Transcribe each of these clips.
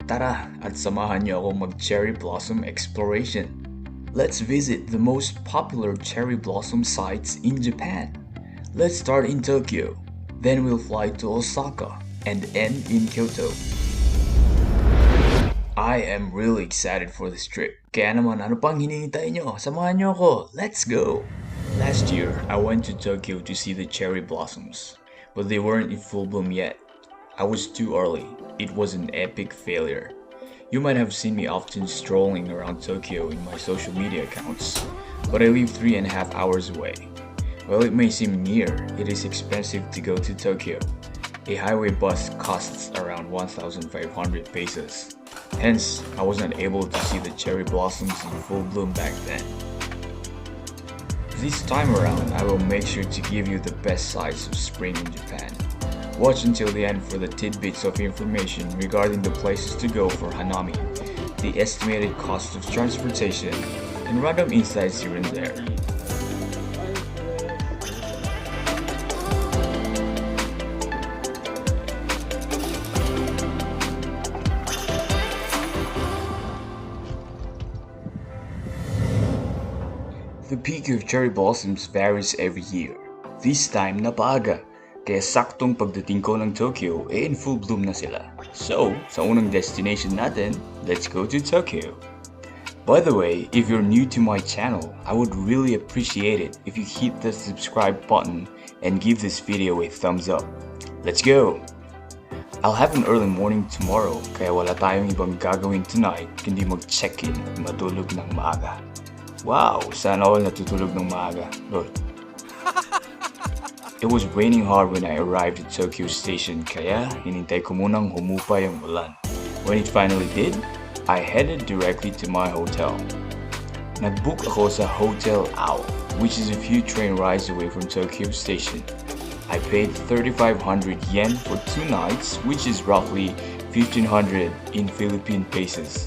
Tara at samahan niyo ako mag-cherry blossom exploration. Let's visit the most popular cherry blossom sites in Japan. Let's start in Tokyo, then we'll fly to Osaka and end in Kyoto. I am really excited for this trip. Kaya naman ano pang hinihintay nyo? Samahan nyo ako. Let's go! Last year, I went to Tokyo to see the cherry blossoms, but they weren't in full bloom yet. I was too early. It was an epic failure. You might have seen me often strolling around Tokyo in my social media accounts, but I live 3.5 hours away. While it may seem near, it is expensive to go to Tokyo. A highway bus costs around 1,500 pesos. Hence, I was not able to see the cherry blossoms in full bloom back then. This time around, I will make sure to give you the best sights of spring in Japan. Watch until the end for the tidbits of information regarding the places to go for hanami, the estimated cost of transportation, and random insights here and there. The peak of cherry blossoms varies every year. This time, napaaga. Kaya saktong pagdating ko ng Tokyo, in full bloom na sila. So, sa unang destination natin, let's go to Tokyo. By the way, if you're new to my channel, I would really appreciate it if you hit the subscribe button and give this video a thumbs up. Let's go! I'll have an early morning tomorrow, kaya wala tayong ibang gagawin tonight kundi mag-check-in at matulog ng maaga. Wow, sana all natutulog ng maaga. Lol. It was raining hard when I arrived at Tokyo Station kaya hinintay ko munang humupa yung ulan. When it finally did, I headed directly to my hotel. Nag-book ako sa Hotel Owl, which is a few train rides away from Tokyo Station. I paid 3,500 yen for 2 nights, which is roughly 1,500 in Philippine pesos.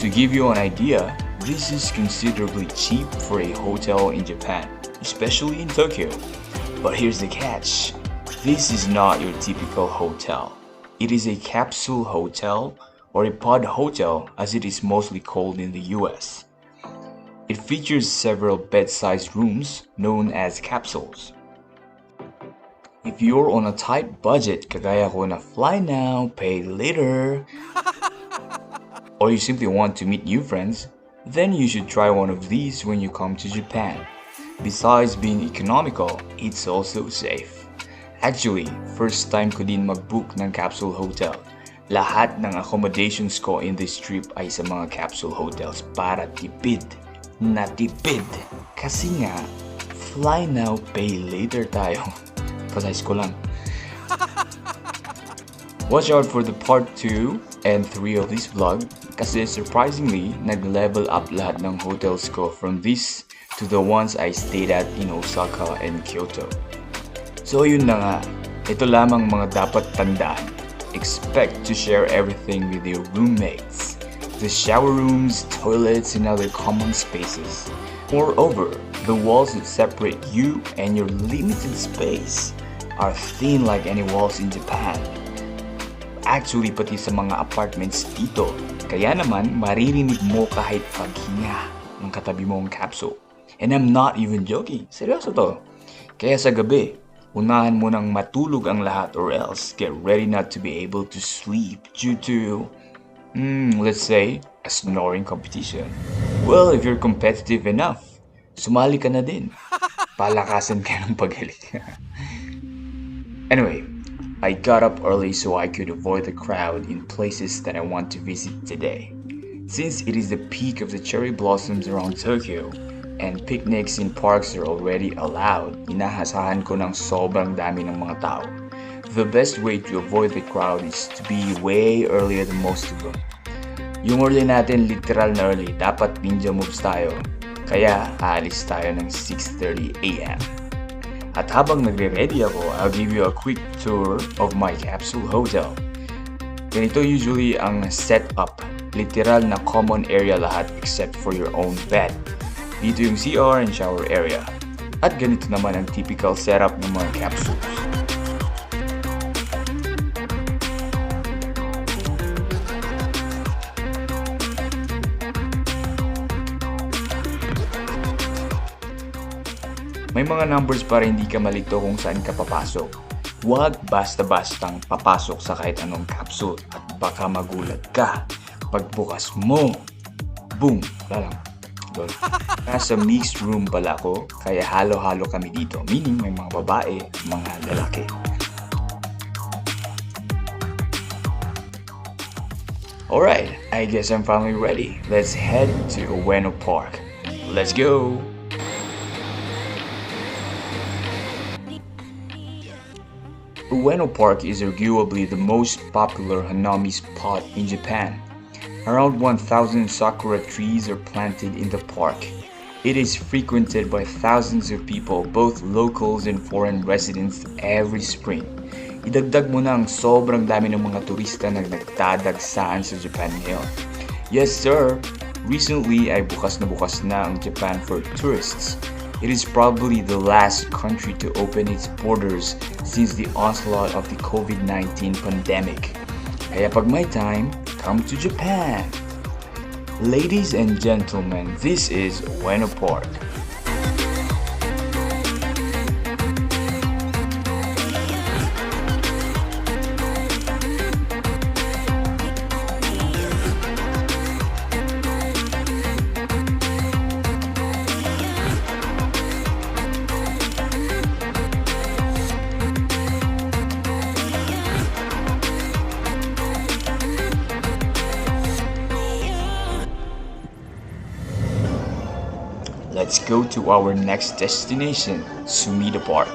To give you an idea, this is considerably cheap for a hotel in Japan, especially in Tokyo. But here's the catch. This is not your typical hotel. It is a capsule hotel or a pod hotel as it is mostly called in the US. It features several bed-sized rooms known as capsules. If you're on a tight budget, kagaya ko na fly now, pay later, or you simply want to meet new friends, then you should try one of these when you come to Japan. Besides being economical, it's also safe. Actually, first time ko din mag-book ng capsule hotel. Lahat ng accommodations ko in this trip ay sa mga capsule hotels para tipid. Natipid. Kasi nga, fly now, pay later tayo. Pasize ko lang. Watch out for the part 2 and 3 of this vlog kasi surprisingly, nag-level up lahat ng hotels ko from this to the ones I stayed at in Osaka and Kyoto. So yun na nga, ito lamang mga dapat tandaan. Expect to share everything with your roommates. The shower rooms, toilets, and other common spaces. Moreover, the walls that separate you and your limited space are thin like any walls in Japan. Actually, pati sa mga apartments dito. Kaya naman, maririnig mo kahit paghinga ng katabi mong capsule. And I'm not even joking. Seryoso to. Kaya sa gabi, unahan mo nang matulog ang lahat or else get ready not to be able to sleep due to, let's say, a snoring competition. Well, if you're competitive enough, sumali ka na din. Palakasan ka ng paghalik. Anyway, I got up early so I could avoid the crowd in places that I want to visit today. Since it is the peak of the cherry blossoms around Tokyo, and picnics in parks are already allowed, inahasahan ko ng sobrang dami ng mga tao. The best way to avoid the crowd is to be way earlier than most of them. Yung early natin, literal na early, dapat ninja moves tayo. Kaya, aalis tayo ng 6:30 AM. At habang nagre-ready ako, I'll give you a quick tour of my capsule hotel. Ganito usually ang setup, literal na common area lahat except for your own bed. Dito yung CR and shower area. At ganito naman ang typical setup ng mga capsules. May mga numbers para hindi ka malito kung saan ka papasok. Huwag basta-bastang papasok sa kahit anong capsule at baka magulat ka. Pagbukas mo, boom! Wala lang. Lol. Nasa mixed room pala ako, kaya halo-halo kami dito. Meaning may mga babae, mga lalaki. Alright, I guess I'm finally ready. Let's head to Ueno Park. Let's go! Ueno Park is arguably the most popular hanami spot in Japan. Around 1,000 sakura trees are planted in the park. It is frequented by thousands of people, both locals and foreign residents, every spring. Idagdag mo na ang sobrang dami ng mga turista na nagdadagsaan sa Japan ngayon. Yes sir, recently ay bukas na ang Japan for tourists. It is probably the last country to open its borders since the onslaught of the COVID-19 pandemic. Kaya pag may time, come to Japan! Ladies and gentlemen, this is Ueno Park. Let's go to our next destination, Sumida Park.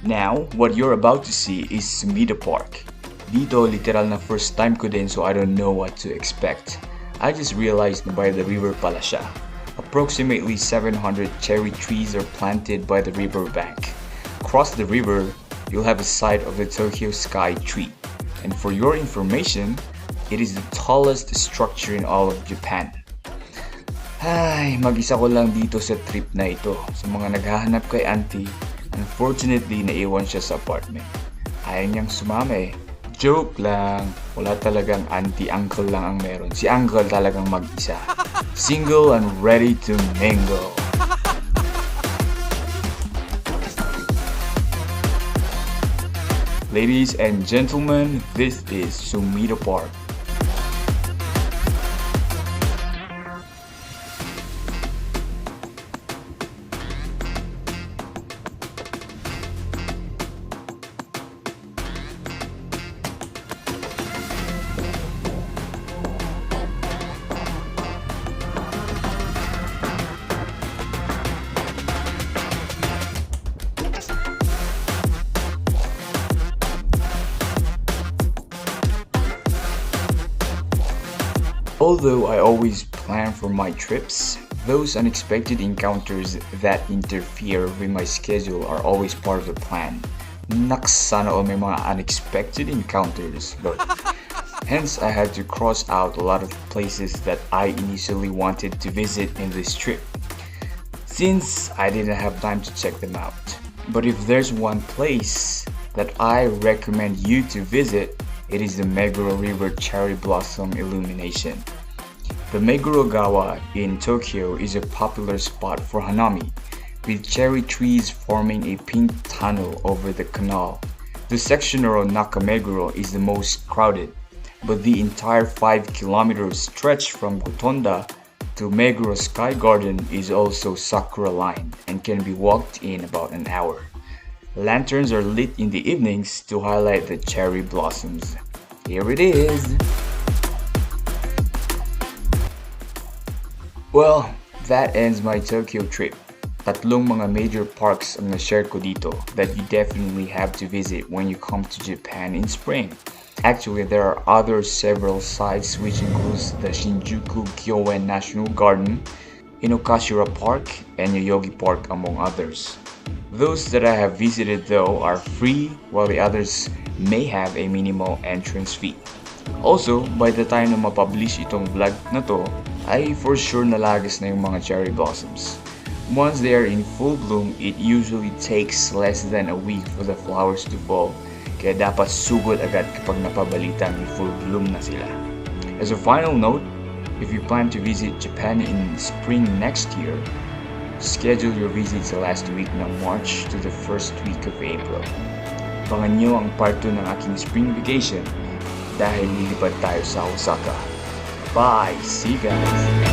Now, what you're about to see is Sumida Park. Dito, literal na first time ko din so I don't know what to expect. I just realized na by the river pala siya. Approximately 700 cherry trees are planted by the river bank. Across the river, you'll have a sight of the Tokyo Sky Tree. And for your information, it is the tallest structure in all of Japan. Ay, mag-isa ko lang dito sa trip na ito. Sa mga naghahanap kay auntie, unfortunately naiwan siya sa apartment. Ayaw niyang sumama eh. Joke lang, wala talagang auntie-uncle lang ang meron. Si uncle talagang mag-isa. Single and ready to mingle. Ladies and gentlemen, this is Sumida Park. Although I always plan for my trips, those unexpected encounters that interfere with my schedule are always part of the plan. Naks, sana all may mga unexpected encounters, Lord. Hence, I had to cross out a lot of places that I initially wanted to visit in this trip, since I didn't have time to check them out. But if there's one place that I recommend you to visit, it is the Meguro River Cherry Blossom Illumination. The Megurogawa in Tokyo is a popular spot for hanami, with cherry trees forming a pink tunnel over the canal. The section around Nakameguro is the most crowded, but the entire 5-kilometer stretch from Gotonda to Meguro Sky Garden is also sakura lined and can be walked in about an hour. Lanterns are lit in the evenings to highlight the cherry blossoms. Here it is! Well, that ends my Tokyo trip. Tatlong mga major parks ang na-share ko dito that you definitely have to visit when you come to Japan in spring. Actually, there are other several sites which includes the Shinjuku Gyoen National Garden, Inokashira Park, and Yoyogi Park among others. Those that I have visited though are free, while the others may have a minimal entrance fee. Also, by the time na mapublish itong vlog na to, ay for sure nalagas na yung mga cherry blossoms. Once they are in full bloom, it usually takes less than a week for the flowers to fall, Kaya dapat sugod agad kapag napabalitang full bloom na sila. As a final note, if you plan to visit Japan in spring next year, schedule your visit sa last week ng March to the first week of April. Abangan nyo ang part 2 ng aking spring vacation dahil lilipad tayo sa Osaka. Bye! See you guys!